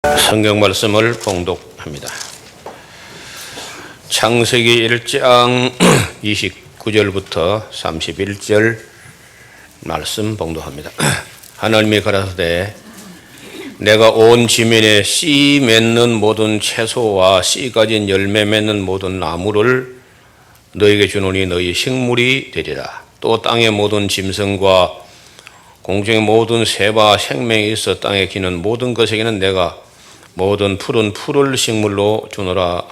성경 말씀을 봉독합니다. 창세기 1장 29절부터 31절 말씀 봉독합니다. 하나님이 가라사대 내가 온 지면에 씨 맺는 모든 채소와 씨 가진 열매 맺는 모든 나무를 너에게 주노니 너희 식물이 되리라. 또 땅의 모든 짐승과 공중의 모든 새와 생명이 있어 땅에 기는 모든 것에게는 내가 모든 푸른 풀을 식물로 주노라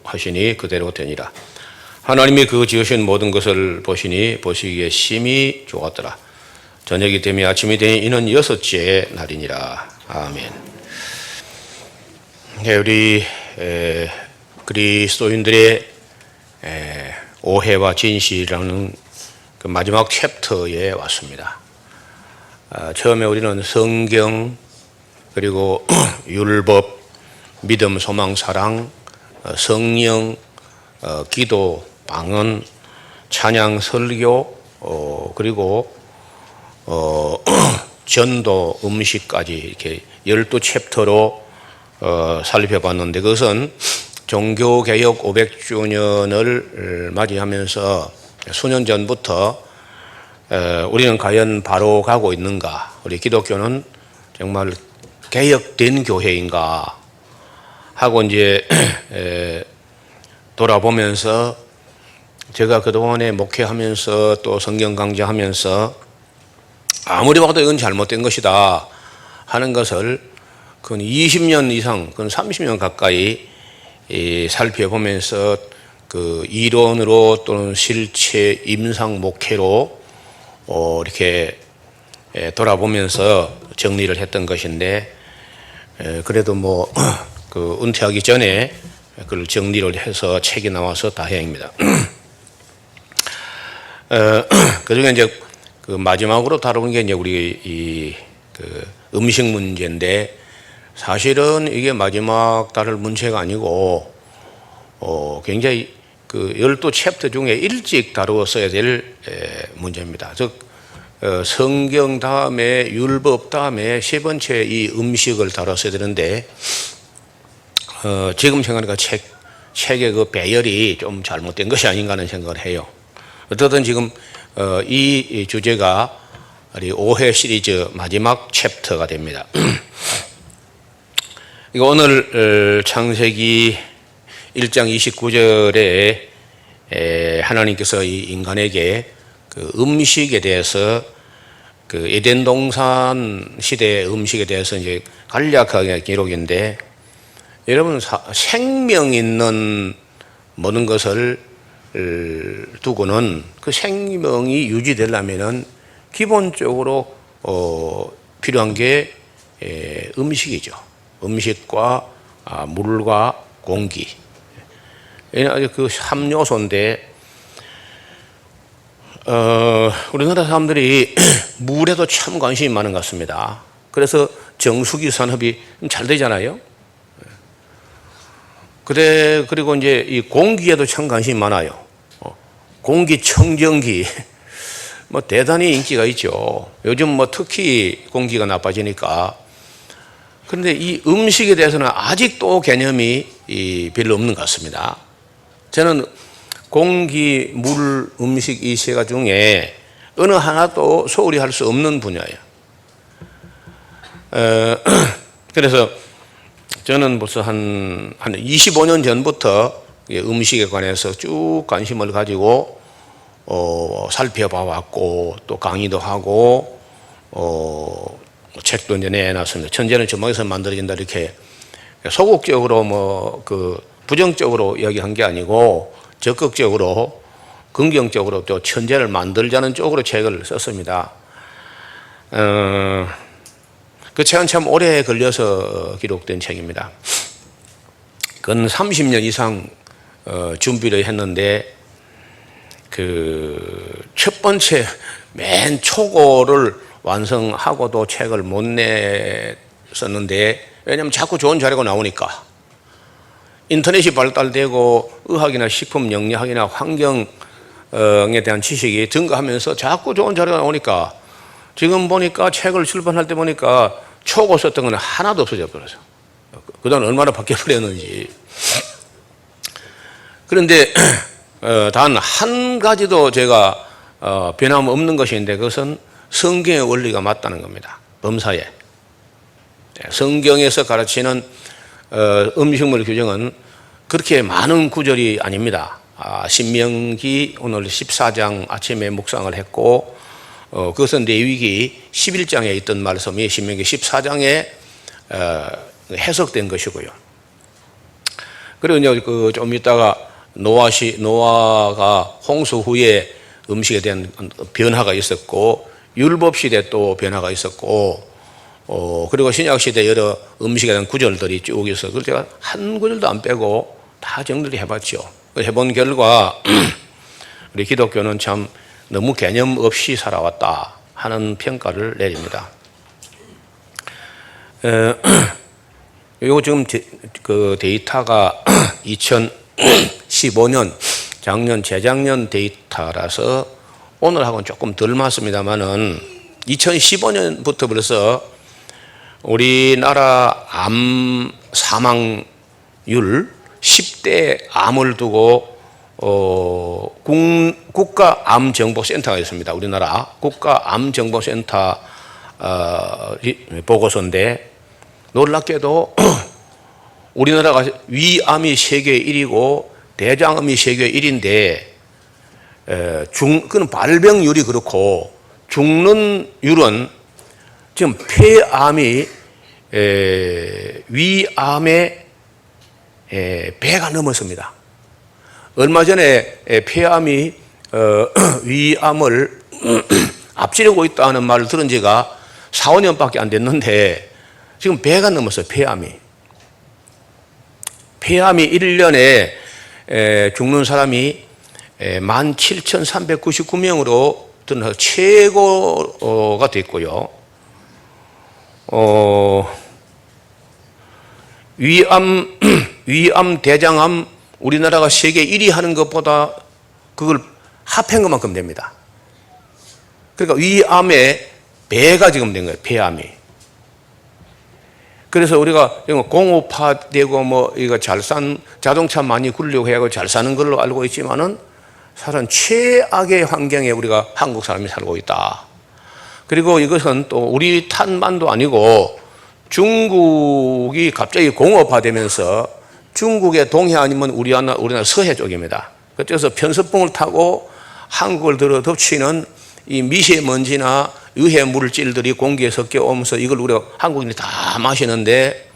하시니 그대로 되니라. 하나님이 그 지으신 모든 것을 보시니 보시기에 심히 좋았더라. 저녁이 되며 아침이 되니 이는 6째 날이니라. 아멘. 우리 그리스도인들의 오해와 진실이라는 그 마지막 챕터에 왔습니다. 처음에 우리는 성경 그리고 율법, 믿음, 소망, 사랑, 성령, 기도, 방언, 찬양, 설교, 그리고 전도, 음식까지 이렇게 12챕터로 살펴봤는데 그것은 종교개혁 500주년을 맞이하면서 수년 전부터 우리는 과연 바로 가고 있는가? 우리 기독교는 정말 개혁된 교회인가? 하고 이제 돌아보면서 제가 그동안에 목회하면서 또 성경 강좌하면서 아무리 봐도 이건 잘못된 것이다 하는 것을 그 20년 이상, 그 30년 가까이 살펴보면서 그 이론으로 또는 실체, 임상 목회로 이렇게 돌아보면서 정리를 했던 것인데 그래도 뭐 그 은퇴하기 전에 그걸 정리를 해서 책이 나와서 다행입니다. 그중에 이제 그 마지막으로 다루는 게 이제 우리 그 음식 문제인데 사실은 이게 마지막 다룰 문제가 아니고 굉장히 그 12챕터 중에 일찍 다루었어야 될 문제입니다. 즉 성경 다음에 율법 다음에 세 번째 이 음식을 다뤘어야 되는데 지금 생각하니까 책의 그 배열이 좀 잘못된 것이 아닌가 하는 생각을 해요. 어쨌든 지금 이 주제가 우리 오해 시리즈 마지막 챕터가 됩니다. 이거 오늘 창세기 1장 29절에 하나님께서 이 인간에게 그 음식에 대해서 그 에덴 동산 시대의 음식에 대해서 이제 간략하게 기록인데 여러분 생명 있는 모든 것을 두고는 그 생명이 유지되려면은 기본적으로 필요한 게 음식이죠. 음식과 물과 공기. 그 3요소인데 우리나라 사람들이 물에도 참 관심이 많은 것 같습니다. 그래서 정수기 산업이 잘 되잖아요. 그리고 이제 이 공기에도 참 관심이 많아요. 공기청정기 뭐 대단히 인기가 있죠. 요즘 뭐 특히 공기가 나빠지니까. 그런데 이 음식에 대해서는 아직도 개념이 별로 없는 것 같습니다. 저는 공기, 물, 음식 이 세 가지 중에 어느 하나도 소홀히 할 수 없는 분야예요. 그래서 저는 벌써 한 25년 전부터 음식에 관해서 쭉 관심을 가지고 살펴봐 왔고 또 강의도 하고 책도 이제 내놨습니다. 천재는 주먹에서 만들어진다 이렇게 소극적으로 뭐 그 부정적으로 이야기한 게 아니고 적극적으로 긍정적으로 또 천재를 만들자는 쪽으로 책을 썼습니다. 그 책은 참 오래 걸려서 기록된 책입니다. 그건 30년 이상 준비를 했는데 그 첫 번째 맨 초고를 완성하고도 책을 못 냈었는데 왜냐하면 자꾸 좋은 자료가 나오니까 인터넷이 발달되고 의학이나 식품 영양학이나 환경에 대한 지식이 증가하면서 자꾸 좋은 자료가 나오니까 지금 보니까 책을 출판할 때 보니까 초고 썼던 건 하나도 없어져 버려서 그동안 얼마나 바뀌어버렸는지. 그런데 단 한 가지도 제가 변함없는 것인데 그것은 성경의 원리가 맞다는 겁니다. 범사에. 성경에서 가르치는 음식물 규정은 그렇게 많은 구절이 아닙니다. 신명기 오늘 14장 아침에 묵상을 했고 그것은 레위기 11장에 있던 말씀이 신명기 14장에 해석된 것이고요. 그리고 이제 좀 이따가 노아가 홍수 후에 음식에 대한 변화가 있었고 율법 시대 또 변화가 있었고 그리고 신약 시대 여러 음식에 대한 구절들이 쭉 있어서 그걸 제가 한 구절도 안 빼고 다 정리를 해봤죠. 해본 결과 우리 기독교는 참 너무 개념 없이 살아왔다 하는 평가를 내립니다. 요 지금 그 데이터가 2015년 재작년 데이터라서 오늘하고는 조금 덜 맞습니다만은 2015년부터 벌써 우리나라 암 사망률 10대 암을 두고 국가암정보센터가 있습니다. 우리나라 국가암정보센터 보고서인데 놀랍게도 우리나라가 위암이 세계 1위고 대장암이 세계 1위인데 그건 발병률이 그렇고 죽는 율은 지금 폐암이 위암의 배가 넘었습니다. 얼마 전에 폐암이 위암을 앞지르고 있다는 말을 들은 지가 4, 5년밖에 안 됐는데 지금 배가 넘었어요. 폐암이 1년에 죽는 사람이 17,399명으로 최고가 됐고요. 위암, 대장암 우리나라가 세계 1위 하는 것보다 그걸 합한 것만큼 됩니다. 그러니까 위암의 배가 지금 된 거예요. 폐암이. 그래서 우리가 공업화되고 이거 잘 산 자동차 많이 굴려고 해고 잘 사는 걸로 알고 있지만은 사실은 최악의 환경에 우리가 한국 사람이 살고 있다. 그리고 이것은 또 우리 탓만도 아니고 중국이 갑자기 공업화되면서 중국의 동해 아니면 우리나라 서해 쪽입니다. 그래서 편서풍을 타고 한국을 들어 덮치는 이 미세먼지나 유해 물질들이 공기에 섞여 오면서 이걸 우리가 한국인이 다 마시는데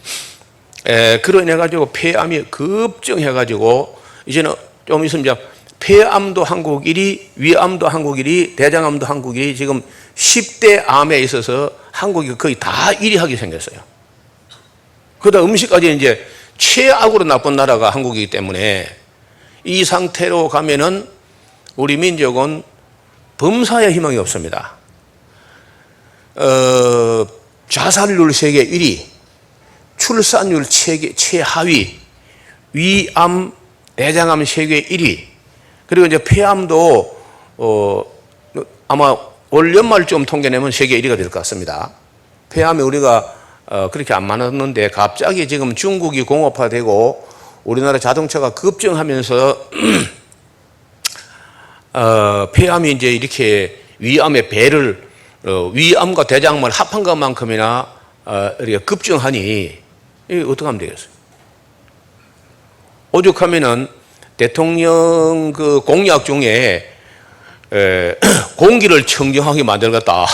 그로 인해 가지고 폐암이 급증해 가지고 이제는 좀 있으면 이제 폐암도 한국 1위, 위암도 한국 1위, 대장암도 한국 1위, 지금 10대 암에 있어서 한국이 거의 다 1위 하게 생겼어요. 그러다 음식까지 이제 최악으로 나쁜 나라가 한국이기 때문에 이 상태로 가면은 우리 민족은 범사에 희망이 없습니다. 자살률 세계 1위, 출산율 최하위, 위암, 대장암 세계 1위, 그리고 이제 폐암도 아마 올 연말쯤 통계내면 세계 1위가 될 것 같습니다. 폐암이 우리가 그렇게 안 많았는데 갑자기 지금 중국이 공업화되고 우리나라 자동차가 급증하면서 폐암이 이제 이렇게 위암의 배를 위암과 대장암을 합한 것만큼이나 이렇게 급증하니 이게 어떻게 하면 되겠어요? 오죽하면은 대통령 그 공약 중에 공기를 청정하게 만들겠다.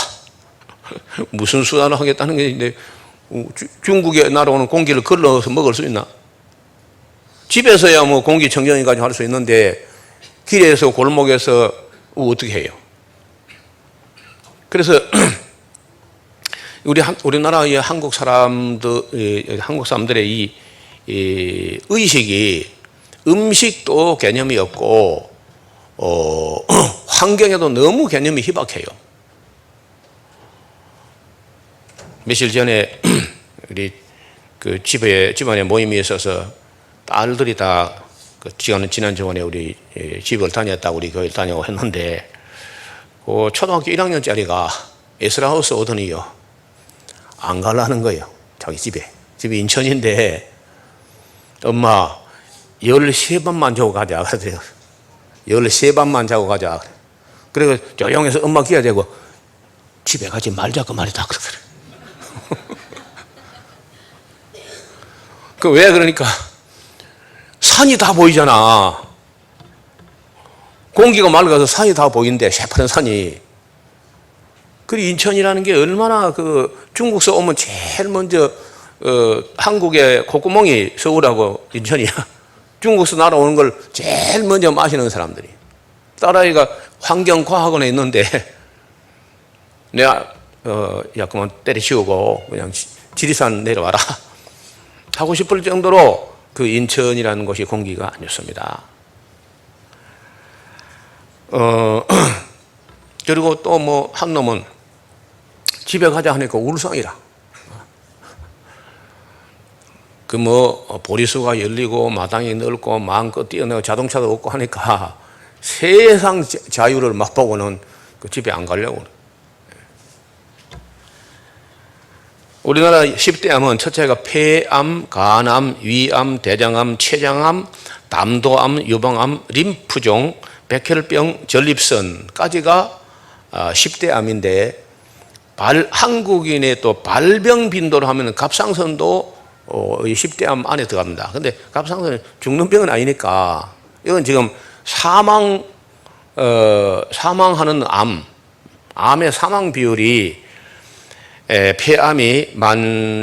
무슨 수단을 하겠다는 게 있는데 중국에 날아오는 공기를 걸러서 먹을 수 있나? 집에서야 뭐 공기 청정기까지 할 수 있는데 길에서 골목에서 어떻게 해요? 그래서 우리나라의 한국 사람들의 이 의식이 음식도 개념이 없고 환경에도 너무 개념이 희박해요. 며칠 전에 우리 그 집안에 모임이 있어서 딸들이 다 지난 저번에 우리 집을 다녔다고 우리 교회를 다니고 했는데 그 초등학교 1학년짜리가 에스라하우스 오더니요 안 가려는 거예요. 자기 집에 집이 인천인데 엄마 13밤만 자고 가자 그래요. 13밤만 자고 가자. 그리고 조용해서 엄마 기다리고 집에 가지 말자 그 말이다 그러더래. 그 왜 그러니까 산이 다 보이잖아. 공기가 맑아서 산이 다 보이는데 새파란 산이. 그리고 인천이라는 게 얼마나 그 중국서 오면 제일 먼저 한국의 콧구멍이 서울하고 인천이야. 중국서 날아오는 걸 제일 먼저 마시는 사람들이. 딸아이가 환경과학원에 있는데 내가 야 그만 때려치우고 그냥 지리산 내려와라 하고 싶을 정도로 그 인천이라는 곳이 공기가 안 좋습니다. 그리고 또 뭐 한 놈은 집에 가자 하니까 울상이라. 그 뭐 보리수가 열리고 마당이 넓고 마음껏 뛰어내고 자동차도 없고 하니까 세상 자유를 맛보고는 그 집에 안 가려고. 우리나라 10대 암은 첫째가 폐암, 간암, 위암, 대장암, 췌장암, 담도암, 유방암, 림프종, 백혈병, 전립선까지가 10대 암인데 한국인의 또 발병 빈도로 하면 갑상선도 10대 암 안에 들어갑니다. 근데 갑상선은 죽는 병은 아니니까 이건 지금 사망하는 암의 사망 비율이 폐암이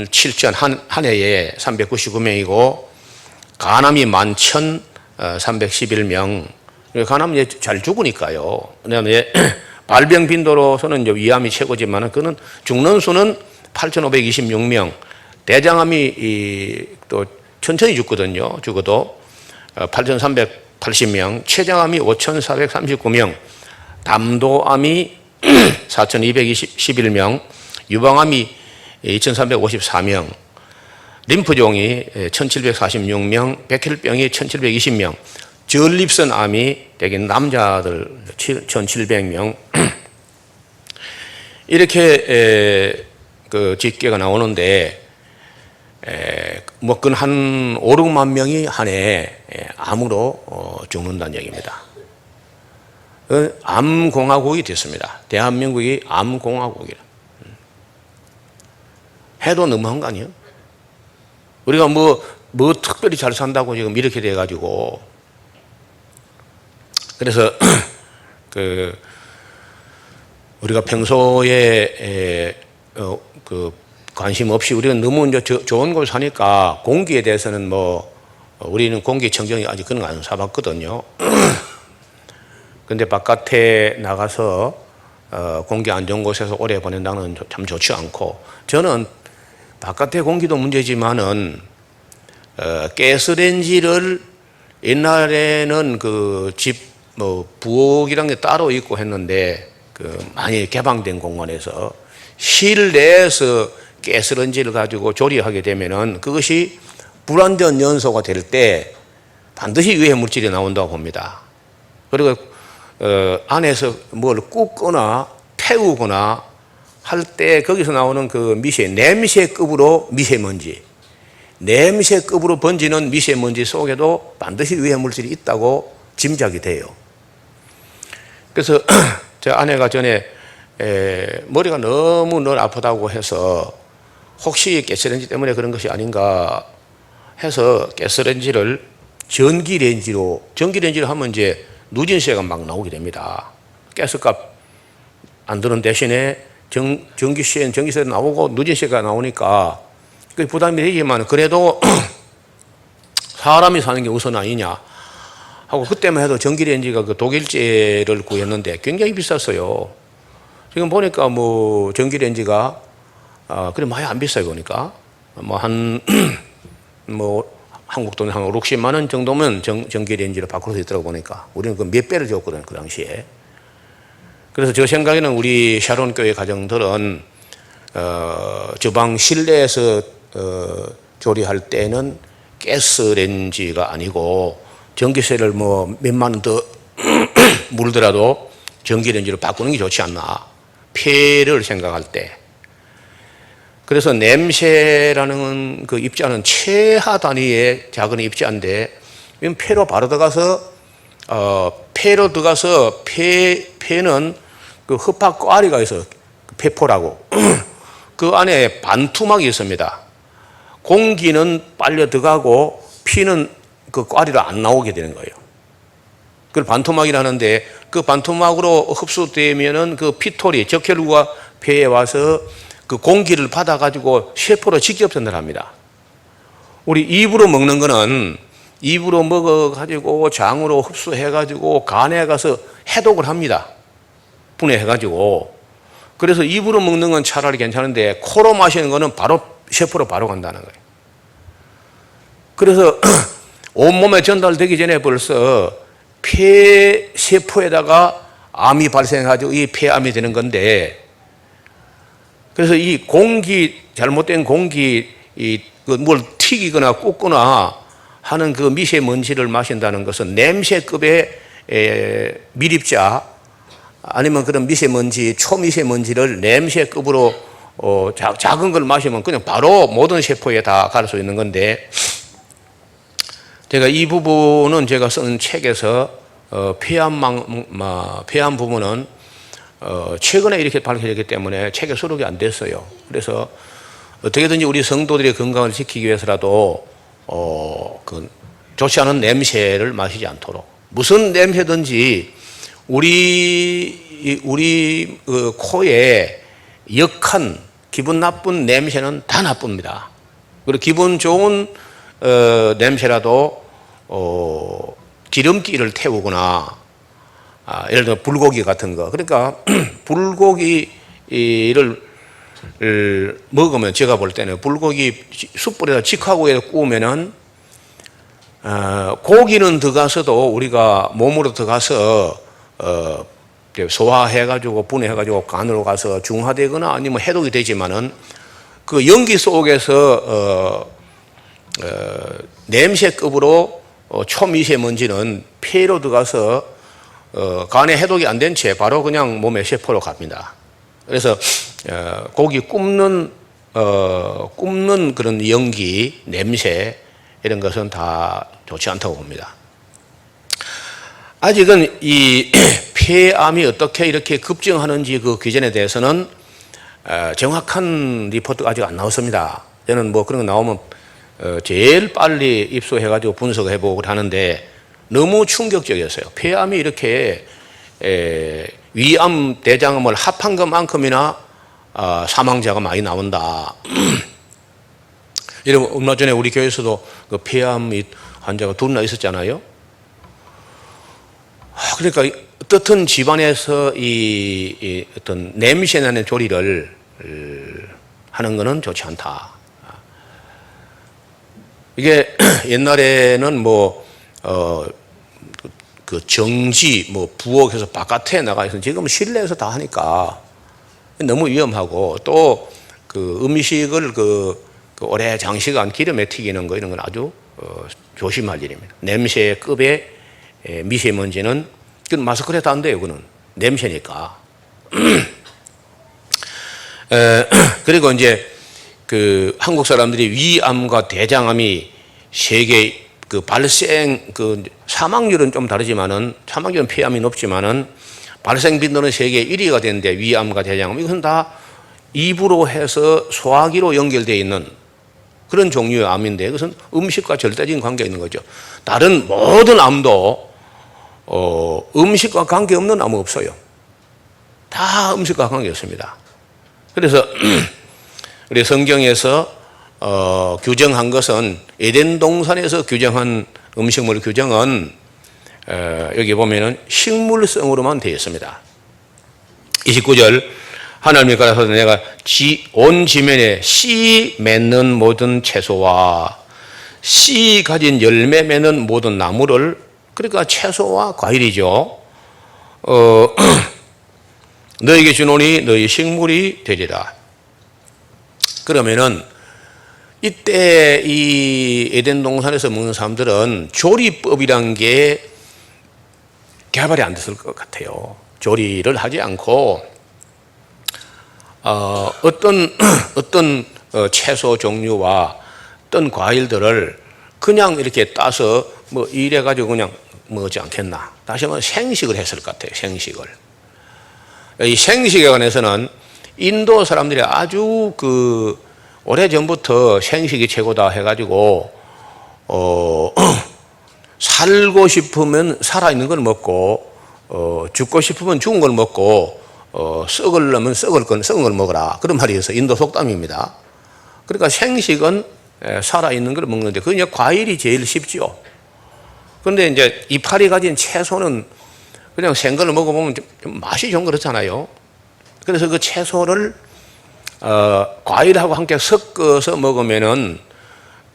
17,000 한 해에 399명이고 간암이 11,311명. 간암이 잘 죽으니까요. 그다음에 발병 빈도로서는 이제 위암이 최고지만 그는 죽는 수는 8,526명. 대장암이 또 천천히 죽거든요. 죽어도 8,380명. 췌장암이 5,439명. 담도암이 4,211명. 유방암이 2,354명. 림프종이 1,746명. 백혈병이 1,720명. 전립선암이 대개 남자들 1,700명. 이렇게 그 집계가 나오는데 뭐 근 한 5, 6만 명이 한 해에 암으로 죽는다는 얘기입니다. 암공화국이 됐습니다. 대한민국이 암공화국이라. 해도 너무한 거 아니에요? 우리가 뭐 특별히 잘 산다고 지금 이렇게 돼가지고. 그래서 그 우리가 평소에 그 관심 없이 우리가 너무 이제 좋은 걸 사니까 공기에 대해서는 뭐 우리는 공기청정이 아직 그런 거 안 사봤거든요. 근데 바깥에 나가서 공기 안 좋은 곳에서 오래 보낸다는 건 참 좋지 않고, 저는 바깥의 공기도 문제지만은 가스레인지를 옛날에는 그 집 뭐 부엌이란 게 따로 있고 했는데 그 많이 개방된 공간에서 실내에서 가스레인지를 가지고 조리하게 되면은 그것이 불완전 연소가 될 때 반드시 유해 물질이 나온다고 봅니다. 그리고 안에서 뭘 굽거나 태우거나 할 때 거기서 나오는 그 냄새급으로 미세먼지, 냄새급으로 번지는 미세먼지 속에도 반드시 유해 물질이 있다고 짐작이 돼요. 그래서 제 아내가 전에 머리가 너무 늘 아프다고 해서 혹시 가스레인지 때문에 그런 것이 아닌가 해서 가스레인지를 전기레인지로 하면 이제 누진세가 막 나오게 됩니다. 가스값 안 드는 대신에 전기세 나오고 누진세가 나오니까 그 부담이 되지만 그래도 사람이 사는 게 우선 아니냐 하고 그때만 해도 전기레인지가 그 독일제를 구했는데 굉장히 비쌌어요. 지금 보니까 뭐 전기레인지가 그래 많이 안 비싸요. 보니까 뭐 한국 돈 한 5, 60만 원 정도면 전기레인지로 바꿀 수 있더라고. 보니까 우리는 그 몇 배를 줬거든 그 당시에. 그래서 저 생각에는 우리 샤론 교회 가정들은 주방 실내에서 조리할 때는 가스레인지가 아니고 전기세를 뭐 몇만 원 더 물더라도 전기레인지로 바꾸는 게 좋지 않나, 폐를 생각할 때. 그래서 냄새라는 그 입자는 최하 단위의 작은 입자인데, 이건 폐로 바로 들어가서 폐로 들어가서 폐는 그 흡합 꽈리가 있어요. 폐포라고. 그 안에 반투막이 있습니다. 공기는 빨려 들어가고 피는 그 꽈리로 안 나오게 되는 거예요. 그걸 반투막이라는데, 그 반투막으로 흡수되면은 그 피토리, 적혈구가 폐에 와서 그 공기를 받아가지고 세포로 직접 전달합니다. 우리 입으로 먹는 거는 입으로 먹어가지고 장으로 흡수해가지고 간에 가서 해독을 합니다. 분해해가지고. 그래서 입으로 먹는 건 차라리 괜찮은데 코로 마시는 거는 바로 세포로 바로 간다는 거예요. 그래서 온몸에 전달되기 전에 벌써 폐세포에다가 암이 발생해가지고 이 폐암이 되는 건데, 그래서 이 공기, 잘못된 공기, 뭘 튀기거나 굽거나 하는 그 미세먼지를 마신다는 것은 냄새급의 밀입자, 아니면 그런 미세먼지, 초미세먼지를 냄새급으로 작은 걸 마시면 그냥 바로 모든 세포에 다 갈 수 있는 건데, 제가 이 부분은 제가 쓴 책에서 폐암 부분은 최근에 이렇게 밝혀졌기 때문에 책에 수록이 안 됐어요. 그래서 어떻게든지 우리 성도들의 건강을 지키기 위해서라도 그 좋지 않은 냄새를 마시지 않도록, 무슨 냄새든지 우리 그 코에 역한 기분 나쁜 냄새는 다 나쁩니다. 그리고 기분 좋은 냄새라도 기름기를 태우거나, 예를 들어 불고기 같은 거, 그러니까 불고기를 먹으면, 제가 볼 때는 불고기 숯불에다 직화구에 구우면은 고기는 들어가서도 우리가 몸으로 들어가서 소화해가지고 분해해가지고 간으로 가서 중화되거나 아니면 해독이 되지만은 그 연기 속에서 냄새급으로 초미세먼지는 폐로 들어가서 간에 해독이 안 된 채 바로 그냥 몸의 세포로 갑니다. 그래서 고기 굽는 그런 연기, 냄새 이런 것은 다 좋지 않다고 봅니다. 아직은 이 폐암이 어떻게 이렇게 급증하는지 그 기전에 대해서는 정확한 리포트가 아직 안 나왔습니다. 저는 뭐 그런 거 나오면 제일 빨리 입수해가지고 분석해보고 하는데 너무 충격적이었어요. 폐암이 이렇게 위암, 대장암을 합한 것만큼이나 사망자가 많이 나온다. 여러분, 얼마 전에 우리 교회에서도 그 폐암 환자가 둘이나 있었잖아요. 그러니까 어떻든 집안에서 이 어떤 냄새나는 조리를 하는 것은 좋지 않다. 이게 옛날에는 뭐 그 정지, 뭐 부엌에서 바깥에 나가 있어, 지금 실내에서 다 하니까 너무 위험하고, 또 그 음식을 그 오래 장시간 기름에 튀기는 거, 이런 건 아주 조심할 일입니다. 냄새급의 미세먼지는 그건 마스크를 해도 안 돼요. 그는 냄새니까. 그리고 이제 그 한국 사람들이 위암과 대장암이 세계 그 발생 그 사망률은 좀 다르지만은, 사망률은 폐암이 높지만은 발생 빈도는 세계 1위가 되는데, 위암과 대장암 이것은 다 입으로 해서 소화기로 연결되어 있는 그런 종류의 암인데, 그것은 음식과 절대적인 관계가 있는 거죠. 다른 모든 암도 음식과 관계없는 암은 없어요. 다 음식과 관계없습니다. 그래서 우리 성경에서 규정한 것은, 에덴 동산에서 규정한 음식물 규정은 여기 보면은 식물성으로만 되어 있습니다. 29절, 하나님이 가라사대 내가 온 지면에 씨 맺는 모든 채소와 씨 가진 열매 맺는 모든 나무를, 그러니까 채소와 과일이죠, 너에게 주노니 너희 식물이 되리라. 그러면은 이때 이 에덴 동산에서 먹는 사람들은 조리법이란 게 개발이 안 됐을 것 같아요. 조리를 하지 않고 어떤 채소 종류와 떤 과일들을 그냥 이렇게 따서 뭐 이래 가지고 그냥 먹지 않겠나. 다시 한번 생식을 했을 것 같아요. 생식을. 이 생식에 관해서는 인도 사람들이 아주 그 오래전부터 생식이 최고다 해가지고 살고 싶으면 살아있는 걸 먹고 죽고 싶으면 죽은 걸 먹고 썩으려면 썩은 걸 먹어라. 그런 말이 있어요. 인도 속담입니다. 그러니까 생식은 살아있는 걸 먹는데 그냥 과일이 제일 쉽죠. 그런데 이제 이파리 가진 채소는 그냥 생걸 먹어보면 좀 맛이 좀 그렇잖아요. 그래서 그 채소를 과일하고 함께 섞어서 먹으면은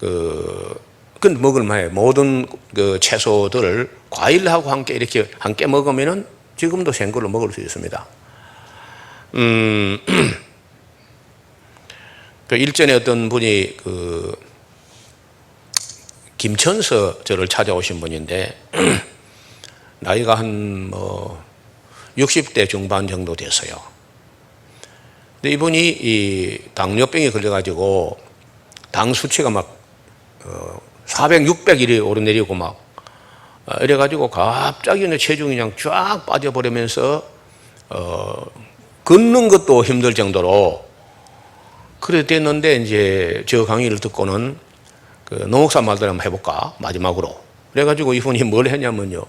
그 먹을 만해. 모든 그 채소들을 과일하고 함께 이렇게 함께 먹으면은 지금도 생걸로 먹을 수 있습니다. 그 일전에 어떤 분이 그 김천서 저를 찾아오신 분인데 나이가 한 뭐 60대 중반 정도 됐어요. 근데 이분이 이 당뇨병에 걸려가지고 당 수치가 막 400, 600일이 오르내리고 막 이래가지고 갑자기 체중이 그냥 쫙 빠져버리면서 걷는 것도 힘들 정도로 그래 됐는데 이제 저 강의를 듣고는 그 노목사 말대로 한번 해볼까 마지막으로 그래가지고 이분이 뭘 했냐면요.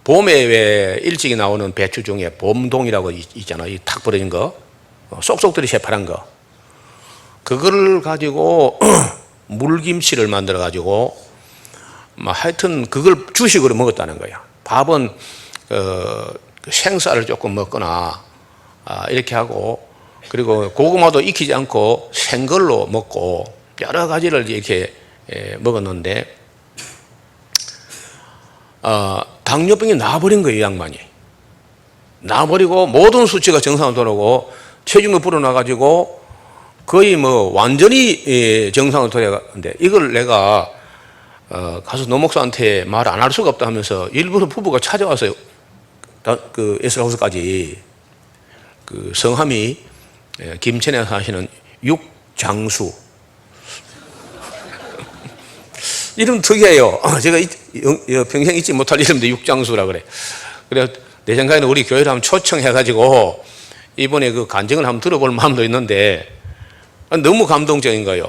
봄에 왜 일찍이 나오는 배추 중에 봄동이라고 있잖아. 이 탁 벌어진 거 쏙쏙들이 새파란 거 그거를 가지고 물김치를 만들어 가지고 하여튼 그걸 주식으로 먹었다는 거야. 밥은 생쌀을 조금 먹거나 이렇게 하고 그리고 고구마도 익히지 않고 생걸로 먹고 여러 가지를 이렇게 먹었는데 당뇨병이 나아버린 거예요. 이 양반이 나아버리고 모든 수치가 정상으로 돌아오고 체중도 불어나가지고 거의 뭐 완전히 정상으로 돌아가는데 이걸 내가 가서 노목사한테 말 안 할 수가 없다 하면서 일부러 부부가 찾아왔어요. 그 에스라우스까지 그 성함이 김천에 사시는 육장수 이름 특이해요. 제가 평생 잊지 못할 이름인데 육장수라 그래. 그래 내 생각에는 우리 교회를 한번 초청해가지고 이번에 그 간증을 한번 들어볼 마음도 있는데 너무 감동적인 거예요.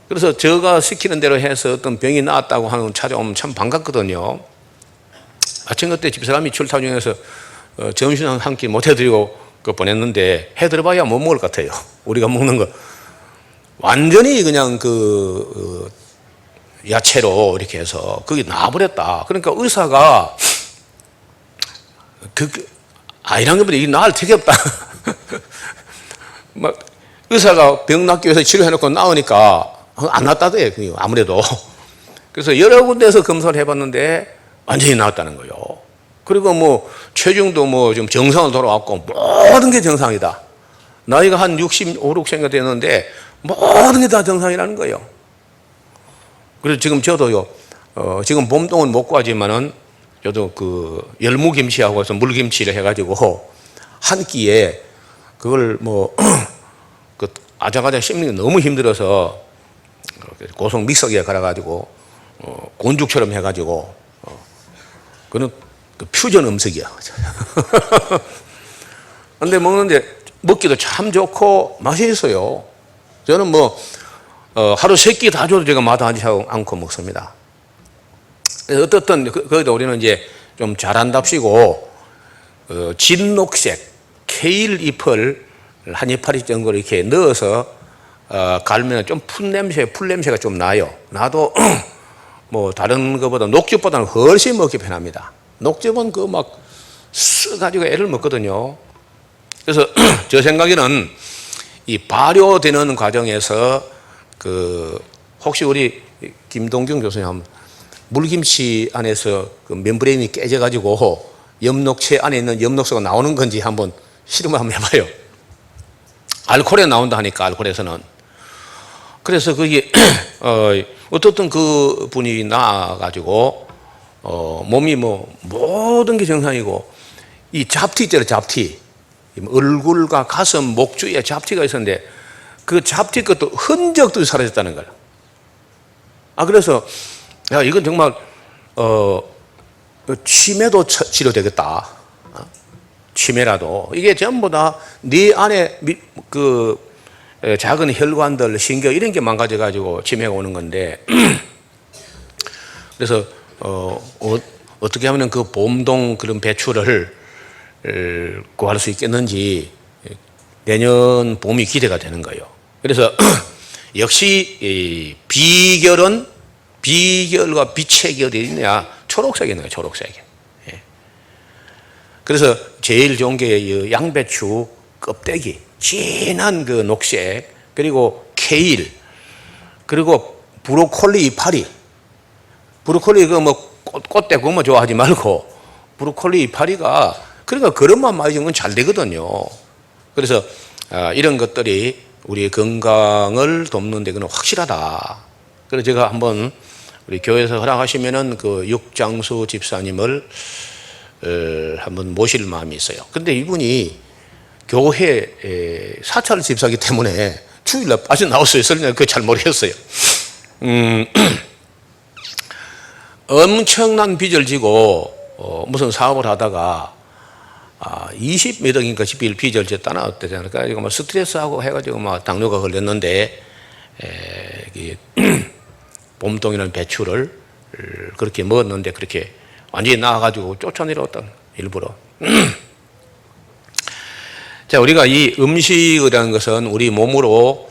그래서 제가 시키는 대로 해서 어떤 병이 나았다고 하는 찾아오면 참 반갑거든요. 아침 그때 집사람이 출타 중에서 점심 한 끼 못 해드리고 보냈는데 해드려봐야 못 먹을 것 같아요. 우리가 먹는 거 완전히 그냥 야채로 이렇게 해서 그게 나아버렸다. 그러니까 의사가 이런 것보다 이게 나을 되게 없다. 막 의사가 병 낫기 위해서 치료해놓고 나으니까 안 낫다더래요. 아무래도. 그래서 여러 군데에서 검사를 해봤는데 완전히 나았다는 거예요. 그리고 뭐 체중도 뭐 좀 정상으로 돌아왔고 모든 게 정상이다. 나이가 한 65, 6세가 됐는데 모든 게 다 정상이라는 거예요. 그래서 지금 저도요. 지금 봄동은 못 구하지만은 저도 그 열무김치하고 해서 물김치를 해가지고 한 끼에 그걸 뭐 그 아작아작 씹는 게 너무 힘들어서 고속 믹서기에 갈아가지고 곤죽처럼 해가지고 그는 그 퓨전 음식이야. 근데 먹는데 먹기도 참 좋고 맛이 있어요. 저는 뭐 하루 3끼 다 줘도 제가 마다하지 않고 먹습니다. 어떻든 거기다 우리는 이제 좀 잘한답시고 진녹색 케일 잎을 한 이파리 정도 이렇게 넣어서 갈면 좀 풀 냄새가 좀 나요. 나도 뭐 다른 것보다 녹즙보다는 훨씬 먹기 편합니다. 녹즙은 그 막 쓰가지고 애를 먹거든요. 그래서 저 생각에는 이 발효되는 과정에서 혹시 우리 김동균 교수님 물김치 안에서 그 멤브레인이 깨져가지고 엽록체 안에 있는 엽록소가 나오는 건지 한번 실험을 한번 해봐요. 알코올에 나온다 하니까 알코올에서는. 그래서 그게 어떻든 그 분이 나와가지고 몸이 뭐 모든 게 정상이고 이 잡티 있잖아요. 잡티 얼굴과 가슴 목 주위에 잡티가 있었는데 그 잡티 것도 흔적도 사라졌다는 거야. 그래서 야, 이건 정말 치매도 치료되겠다. 치매라도 이게 전부 다 네 안에 그 작은 혈관들, 신경 이런 게 망가져 가지고 치매가 오는 건데 그래서 어떻게 하면 그 봄동 그런 배출을 구할 수 있겠는지 내년 봄이 기대가 되는 거예요. 그래서 역시 이 비결과 빛의 결이 있냐? 초록색이 있는 거예요. 초록색이. 예. 그래서 제일 좋은 게 양배추 껍데기, 진한 그 녹색, 그리고 케일, 그리고 브로콜리 이파리. 브로콜리 그 뭐 꽃대 그것만 좋아하지 말고 브로콜리 이파리가 그러니까 그릇만 많이 주면 잘 되거든요. 그래서 이런 것들이 우리 건강을 돕는 데 그는 확실하다. 그래서 제가 한번 우리 교회에서 허락하시면은 그 육장수 집사님을 한번 모실 마음이 있어요. 근데 이분이 교회 사찰 집사기 때문에 주일날 빠져나왔어요. 설령 그거 잘 모르겠어요. 엄청난 빚을 지고 무슨 사업을 하다가 20몇 억인가 빚을 졌다 나왔대잖아요. 그러니까 막 스트레스하고 해가지고 막 당뇨가 걸렸는데 봄동이라는 배추를 그렇게 먹었는데 그렇게 완전히 나아가지고 쫓아내려왔다 일부러. 자, 우리가 이 음식이라는 것은 우리 몸으로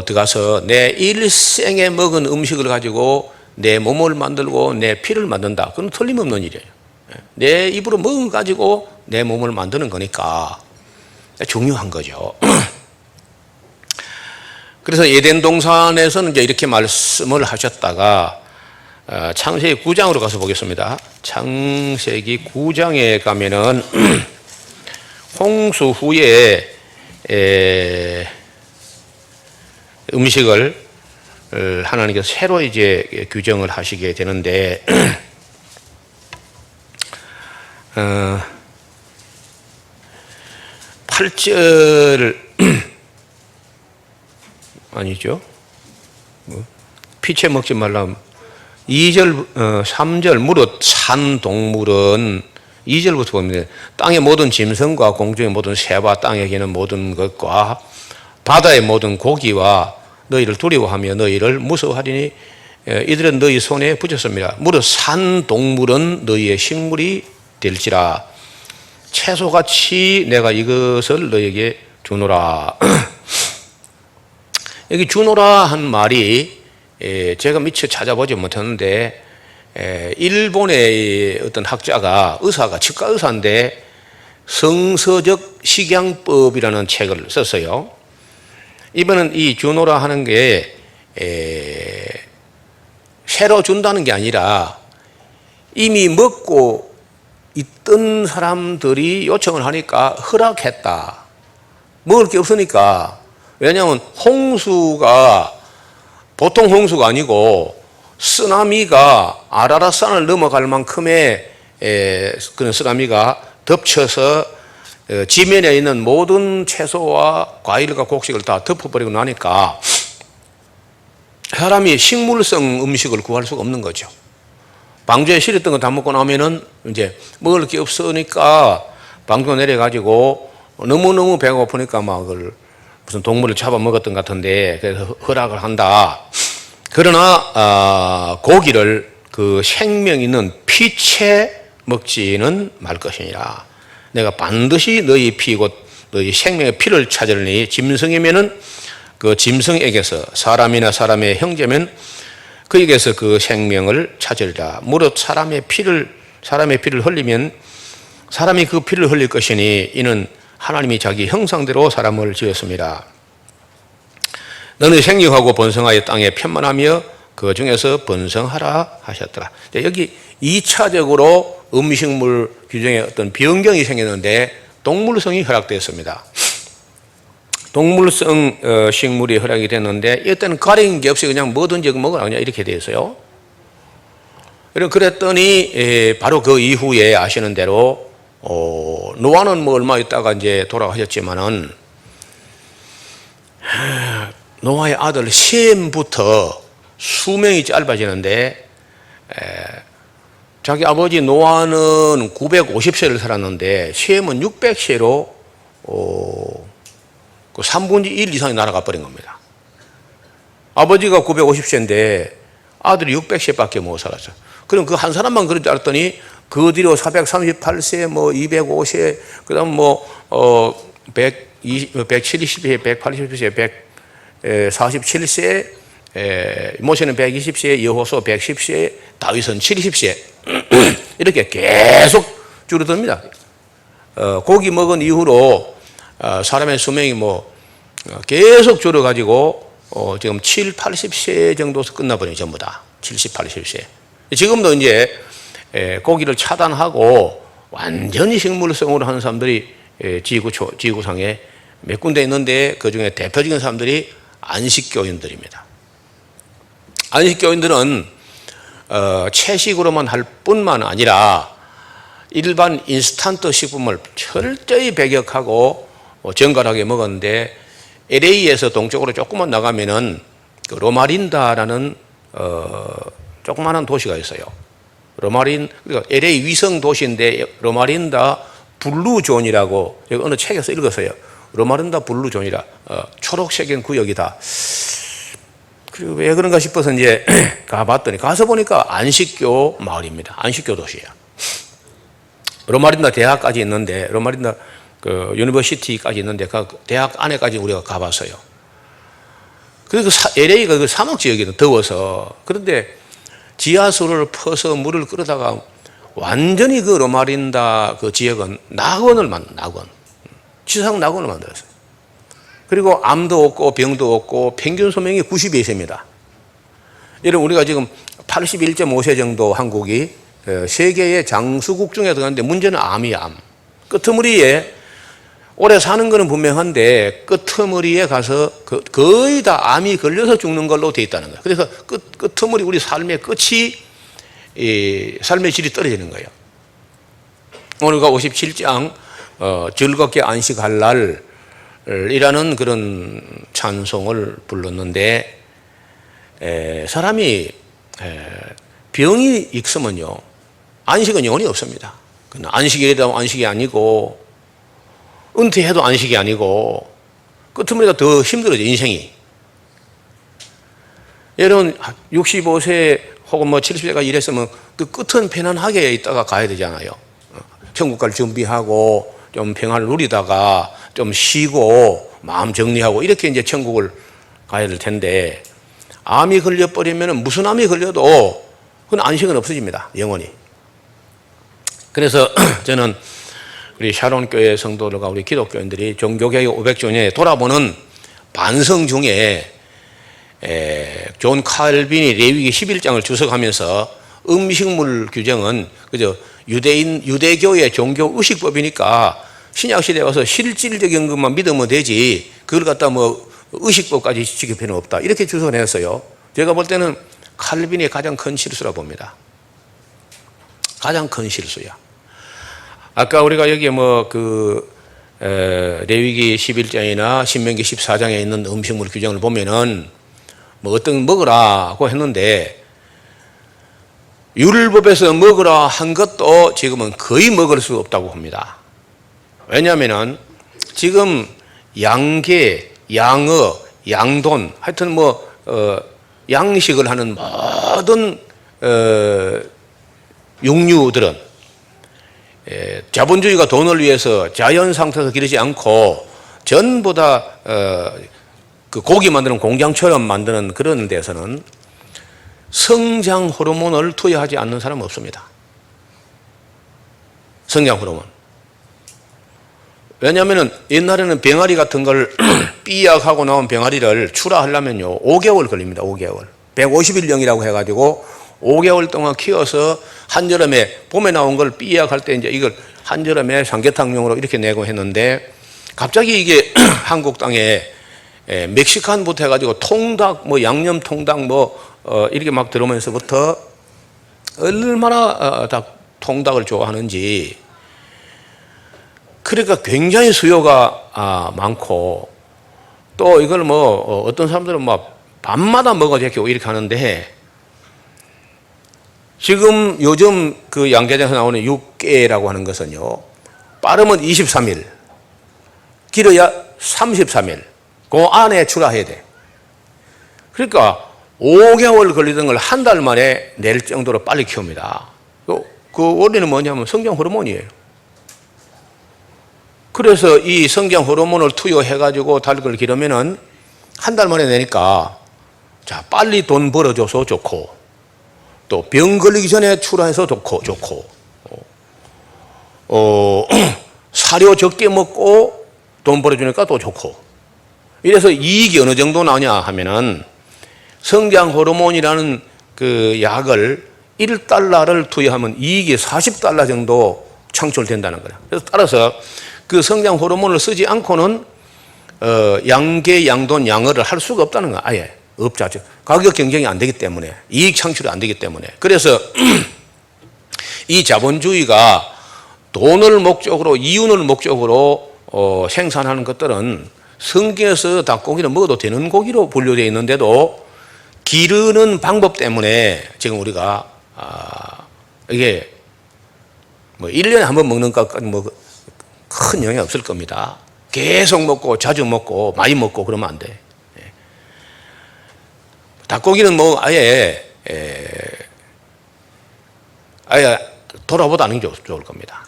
들어가서 내 일생에 먹은 음식을 가지고 내 몸을 만들고 내 피를 만든다. 그건 틀림없는 일이에요. 내 입으로 먹어가지고 내 몸을 만드는 거니까 중요한 거죠. 그래서 에덴 동산에서는 이제 이렇게 말씀을 하셨다가 창세기 9장으로 가서 보겠습니다. 창세기 9장에 가면은 홍수 후에 음식을 하나님께서 새로 이제 규정을 하시게 되는데 8절 아니죠? 피채 먹지 말라. 2절, 3절 무릇 산 동물은 2절부터 보면 땅의 모든 짐승과 공중의 모든 새와 땅에 기는 모든 것과 바다의 모든 고기와 너희를 두려워하며 너희를 무서워하리니 이들은 너희 손에 붙였습니다. 무릇 산 동물은 너희의 식물이 될지라 채소같이 내가 이것을 너희에게 주노라. 여기 주노라 한 말이 제가 미처 찾아보지 못했는데 일본의 어떤 학자가 의사가 치과 의사인데 성서적 식양법이라는 책을 썼어요. 이번은 이 주노라 하는 게 새로 준다는 게 아니라 이미 먹고 있던 사람들이 요청을 하니까 허락했다. 먹을 게 없으니까. 왜냐하면 홍수가 보통 홍수가 아니고 쓰나미가 아라라산을 넘어갈 만큼의 그런 쓰나미가 덮쳐서 지면에 있는 모든 채소와 과일과 곡식을 다 덮어버리고 나니까 사람이 식물성 음식을 구할 수가 없는 거죠. 방주에 실었던 거 다 먹고 나면은 이제 먹을 게 없으니까 방주 내려가지고 너무너무 배가 고프니까 막 무슨 동물을 잡아 먹었던 것 같은데 그래서 허락을 한다. 그러나 고기를 그 생명 있는 피채 먹지는 말 것이니라. 내가 반드시 너희 피 곧 너희 생명의 피를 찾으려니 짐승이면은 그 짐승에게서 사람이나 사람의 형제면 그에게서 그 생명을 찾으리라. 무릇 사람의 피를 흘리면 사람이 그 피를 흘릴 것이니 이는 하나님이 자기 형상대로 사람을 지었습니다. 너는 생육하고 번성하여 땅에 편만하며 그 중에서 번성하라 하셨더라. 여기 2차적으로 음식물 규정에 어떤 변경이 생겼는데 동물성이 허락되었습니다. 동물성 식물이 허락이 됐는데 이때는 가린 게 없이 그냥 뭐든지 먹으라 그냥 이렇게 되어 있어요. 그랬더니 바로 그 이후에 아시는 대로 노아는 뭐 얼마 있다가 이제 돌아가셨지만은 노아의 아들 셈부터 수명이 짧아지는데 자기 아버지 노아는 950세를 살았는데 셈은 600세로 그 3분의 1 이상이 날아가 버린 겁니다. 아버지가 950세인데 아들이 600세밖에 못 살았어요. 그럼 그 한 사람만 그런 줄 알았더니 그 뒤로 438세, 뭐 205세, 그 다음 170세, 180세, 147세, 모세는 120세, 여호수아 110세, 다윗은 70세 이렇게 계속 줄어듭니다. 고기 먹은 이후로 사람의 수명이 계속 줄어가지고 지금 7, 80세 정도에서 끝나버려요. 전부 다 70, 80세. 지금도 이제 고기를 차단하고 완전히 식물성으로 하는 사람들이 지구상에 몇 군데 있는데 그 중에 대표적인 사람들이 안식교인들입니다. 안식교인들은 채식으로만 할 뿐만 아니라 일반 인스턴트 식품을 철저히 배격하고 정갈하게 먹었는데 LA에서 동쪽으로 조금만 나가면은 그 로마린다라는 조그마한 도시가 있어요. 그러니까 LA 위성 도시인데 로마린다 블루존이라고 어느 책에서 읽었어요. 로마린다 블루존이라 초록색인 구역이다. 그리고 왜 그런가 싶어서 이제 가봤더니 가서 보니까 안식교 마을입니다. 안식교 도시예요. 로마린다 대학까지 있는데 로마린다 그 유니버시티까지 있는데 그 대학 안에까지 우리가 가봤어요. 그리고 LA가 그 사막 지역이거든. 더워서. 그런데 지하수를 퍼서 물을 끌어다가 완전히 그 로마린다 그 지역은 낙원. 지상 낙원을 만들었어요. 그리고 암도 없고 병도 없고 평균 수명이 92세입니다. 여러분 우리가 지금 81.5세 정도 한국이 세계의 장수국 중에 들어가는데 문제는 암이야. 암. 끄트머리에 오래 사는 것은 분명한데 끄트머리에 가서 거의 다 암이 걸려서 죽는 걸로 돼 있다는 거예요. 그래서 끄트머리 우리 삶의 끝이 삶의 질이 떨어지는 거예요. 오늘가 57장 즐겁게 안식할 날이라는 그런 찬송을 불렀는데 사람이 병이 있으면요 안식은 영원히 없습니다. 안식이라도 안식이 아니고 은퇴해도 안식이 아니고 끝머리가 더 힘들어져 인생이. 여러분 65세 혹은 70세가 이랬으면 그 끝은 편안하게 있다가 가야 되잖아요. 천국 갈 준비하고 좀 평안을 누리다가 좀 쉬고 마음 정리하고 이렇게 이제 천국을 가야 될 텐데 암이 걸려버리면 무슨 암이 걸려도 그건 안식은 없어집니다. 영원히. 그래서 저는 우리 샤론교회 성도들과 우리 기독교인들이 종교개혁 500주년에 돌아보는 반성 중에 존 칼빈이 레위기 11장을 주석하면서 음식물 규정은 그저 유대교의 종교 의식법이니까 신약시대에 와서 실질적인 것만 믿으면 되지 그걸 갖다 의식법까지 지킬 필요는 없다. 이렇게 주석을 했어요. 제가 볼 때는 칼빈의 가장 큰 실수라고 봅니다. 가장 큰 실수야. 아까 우리가 여기 레위기 11장이나 신명기 14장에 있는 음식물 규정을 보면은 어떤 먹으라고 했는데 율법에서 먹으라 한 것도 지금은 거의 먹을 수 없다고 봅니다. 왜냐하면은 지금 양계, 양어, 양돈 하여튼 양식을 하는 모든 육류들은 자본주의가 돈을 위해서 자연 상태에서 기르지 않고 전부 다 그 고기 만드는 공장처럼 만드는 그런 데서는 성장 호르몬을 투여하지 않는 사람은 없습니다. 성장 호르몬. 왜냐하면 옛날에는 병아리 같은 걸 삐약하고 나온 병아리를 출하하려면요 5개월 걸립니다. 5개월. 150일령이라고 해가지고 5개월 동안 키워서 한여름에 봄에 나온 걸 삐약할 때 이제 이걸 한여름에 삼계탕용으로 이렇게 내고 했는데 갑자기 이게 한국 땅에 멕시칸부터 해가지고 통닭 양념 통닭 이렇게 막 들어오면서부터 얼마나 통닭을 좋아하는지. 그러니까 굉장히 수요가 많고 또 이걸 뭐 어떤 사람들은 막 밤마다 먹어도 되고 이렇게 하는데, 지금 요즘 그 양계장에서 나오는 육계라고 하는 것은요, 빠르면 23일, 길어야 33일, 그 안에 출하해야 돼. 그러니까 5개월 걸리던 걸 한 달 만에 낼 정도로 빨리 키웁니다. 그 원리는 뭐냐면 성장 호르몬이에요. 그래서 이 성장 호르몬을 투여해가지고 닭을 기르면은 한 달 만에 내니까, 자, 빨리 돈 벌어줘서 좋고, 또 병 걸리기 전에 출하해서 좋고, 사료 적게 먹고 돈 벌어주니까 또 좋고. 이래서 이익이 어느 정도 나냐 하면은, 성장 호르몬이라는 그 약을 1달러를 투여하면 이익이 40달러 정도 창출된다는 거예요. 그래서 따라서 그 성장 호르몬을 쓰지 않고는 양계, 양돈, 양어를 할 수가 없다는 거야. 아예 없자죠. 가격 경쟁이 안 되기 때문에, 이익 창출이 안 되기 때문에. 그래서 이 자본주의가 돈을 목적으로, 이윤을 목적으로 생산하는 것들은 성경에서 닭고기를 먹어도 되는 고기로 분류되어 있는데도 기르는 방법 때문에 지금 우리가 이게 뭐 1년에 한 번 먹는 것까지 뭐 큰 영향이 없을 겁니다. 계속 먹고 자주 먹고 많이 먹고 그러면 안 돼. 닭고기는 뭐 아예 돌아보다 않는 게 좋을 겁니다.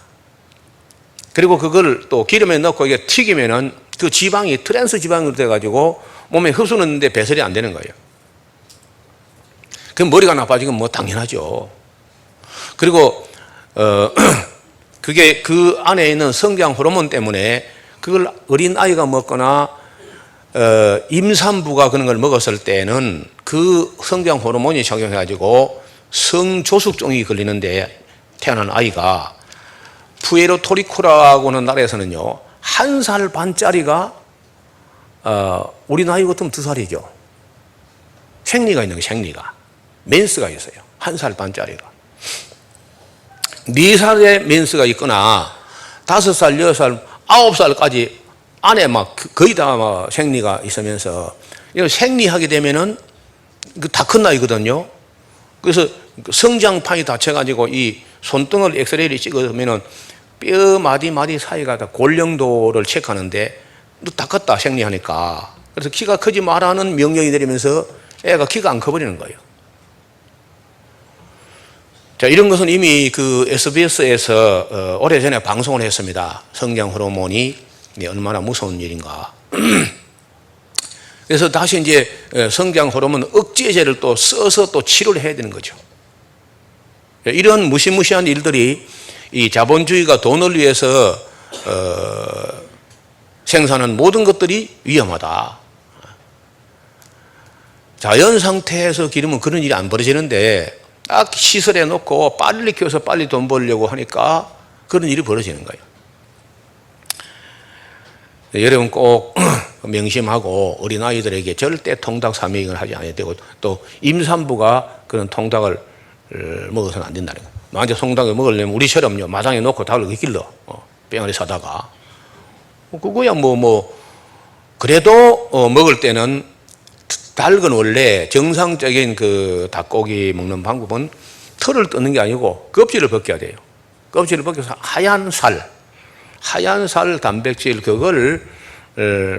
그리고 그걸 또 기름에 넣고 이게 튀기면은 그 지방이 트랜스 지방으로 돼가지고 몸에 흡수하는데 배설이 안 되는 거예요. 그럼 머리가 나빠지건 뭐 당연하죠. 그리고 그게 그 안에 있는 성장 호르몬 때문에 그걸 어린 아이가 먹거나 임산부가 그런 걸 먹었을 때는 그 성장 호르몬이 작용해가지고 성조숙종이 걸리는데 태어난 아이가 푸에르토리코라고 하는 나라에서는요, 1살 반짜리가 우리 나이 같으면 2살이죠. 생리가 있는 거예요. 생리가. 멘스가 있어요. 1살 반짜리가. 4살의 멘스가 있거나 5살, 6살, 9살까지 안에 막 거의 다 막 생리가 있으면서, 이거 생리하게 되면은 다 큰 나이거든요. 그래서 성장판이 다쳐가지고 이 손등을 엑스레이를 찍으면은 뼈 마디 사이가 다 골령도를 체크하는데 다 컸다 생리하니까. 그래서 키가 크지 말라는 명령이 내리면서 애가 키가 안 커버리는 거예요. 자, 이런 것은 이미 그 SBS에서 오래전에 방송을 했습니다. 성장 호르몬이 얼마나 무서운 일인가. 그래서 다시 이제 성장 호르몬 억제제를 또 써서 또 치료를 해야 되는 거죠. 이런 무시무시한 일들이 이 자본주의가 돈을 위해서 생산한 모든 것들이 위험하다. 자연 상태에서 기르면 그런 일이 안 벌어지는데, 딱 시설해 놓고 빨리 키워서 빨리 돈 벌려고 하니까 그런 일이 벌어지는 거예요. 여러분 꼭 명심하고 어린아이들에게 절대 통닭 사명을 하지 않아야 되고, 또 임산부가 그런 통닭을 먹어서는 안 된다는 거예요. 만약 통닭을 먹으려면 우리처럼요, 마당에 놓고 닭을 길러 병아리 사다가, 그거야 그래도 먹을 때는, 닭은 원래 정상적인 그 닭고기 먹는 방법은 털을 뜯는 게 아니고 껍질을 벗겨야 돼요. 껍질을 벗겨서 하얀 살 단백질, 그걸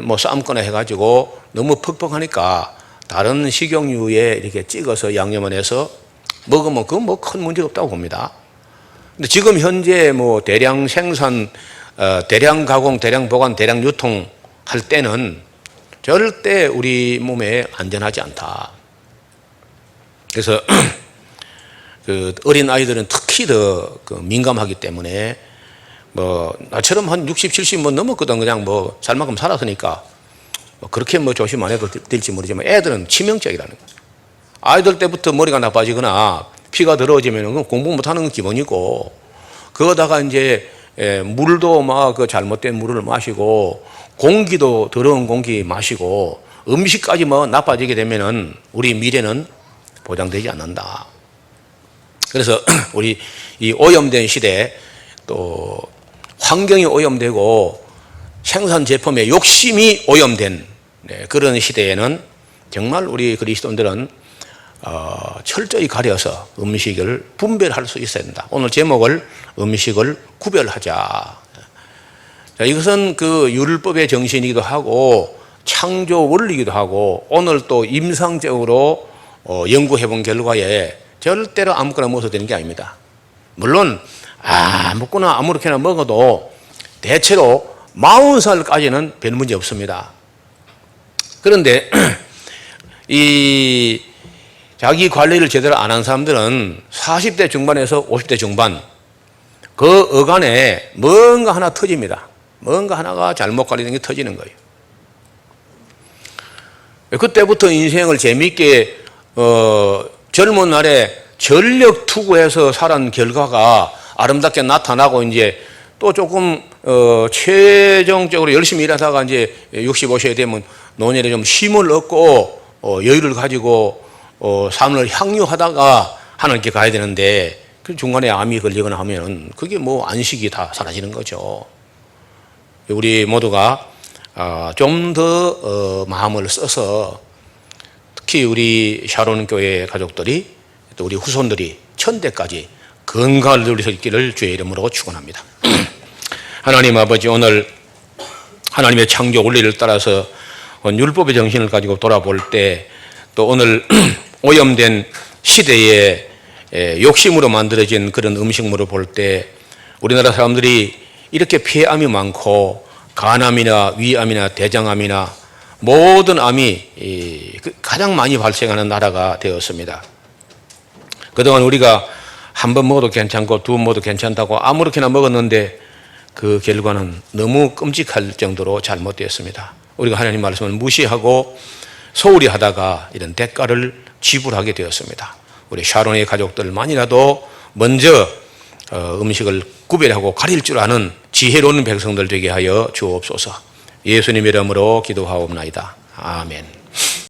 뭐 삶거나 해가지고 너무 퍽퍽하니까 다른 식용유에 이렇게 찍어서 양념을 해서 먹으면 그건 뭐 큰 문제가 없다고 봅니다. 근데 지금 현재 뭐 대량 생산, 대량 가공, 대량 보관, 대량 유통 할 때는 절대 우리 몸에 안전하지 않다. 그래서 그 어린 아이들은 특히 더 민감하기 때문에, 뭐 나처럼 한 60, 70 넘었거든. 그냥 뭐 살만큼 살았으니까 그렇게 뭐 조심 안 해도 될지 모르지만, 애들은 치명적이라는 거예요. 아이들 때부터 머리가 나빠지거나 피가 더러워지면 공부 못하는 건 기본이고, 그거다가 이제 물도 막 그 잘못된 물을 마시고, 공기도 더러운 공기 마시고, 음식까지 뭐 나빠지게 되면은 우리 미래는 보장되지 않는다. 그래서 우리 이 오염된 시대, 또 환경이 오염되고 생산 제품의 욕심이 오염된 네, 그런 시대에는 정말 우리 그리스도인들은 철저히 가려서 음식을 분별할 수 있어야 된다. 오늘 제목을 음식을 구별하자. 자, 이것은 그 율법의 정신이기도 하고 창조 원리이기도 하고 오늘 또 임상적으로 연구해 본 결과에 절대로 아무거나 먹어도 되는 게 아닙니다. 물론 아무거나 아무렇게나 먹어도 대체로 40살까지는 별 문제 없습니다. 그런데 이 자기 관리를 제대로 안 한 사람들은 40대 중반에서 50대 중반 그 어간에 뭔가 하나 터집니다. 뭔가 하나가 잘못 관리된 게 터지는 거예요. 그때부터 인생을 재미있게 젊은 날에 전력 투구해서 살은 결과가 아름답게 나타나고 이제 또 조금 최종적으로 열심히 일하다가 이제 65세 되면 노년에 좀 쉼을 얻고 여유를 가지고 삶을 향유하다가 하나님께 가야 되는데 그 중간에 암이 걸리거나 하면 그게 뭐 안식이 다 사라지는 거죠. 우리 모두가 좀 더 마음을 써서 특히 우리 샤론 교회 가족들이 또 우리 후손들이 천대까지 건강을 누릴 수 있기를 주의 이름으로 축원합니다. 하나님 아버지, 오늘 하나님의 창조 원리를 따라서 율법의 정신을 가지고 돌아볼 때 또 오늘 오염된 시대에 욕심으로 만들어진 그런 음식물을 볼 때 우리나라 사람들이 이렇게 폐암이 많고 간암이나 위암이나 대장암이나 모든 암이 가장 많이 발생하는 나라가 되었습니다. 그동안 우리가 한 번 먹어도 괜찮고 두 번 먹어도 괜찮다고 아무렇게나 먹었는데 그 결과는 너무 끔찍할 정도로 잘못되었습니다. 우리가 하나님 말씀을 무시하고 소홀히 하다가 이런 대가를 지불하게 되었습니다. 우리 샤론의 가족들만이라도 먼저 음식을 구별하고 가릴 줄 아는 지혜로운 백성들 되게 하여 주옵소서. 예수님 이름으로 기도하옵나이다. 아멘.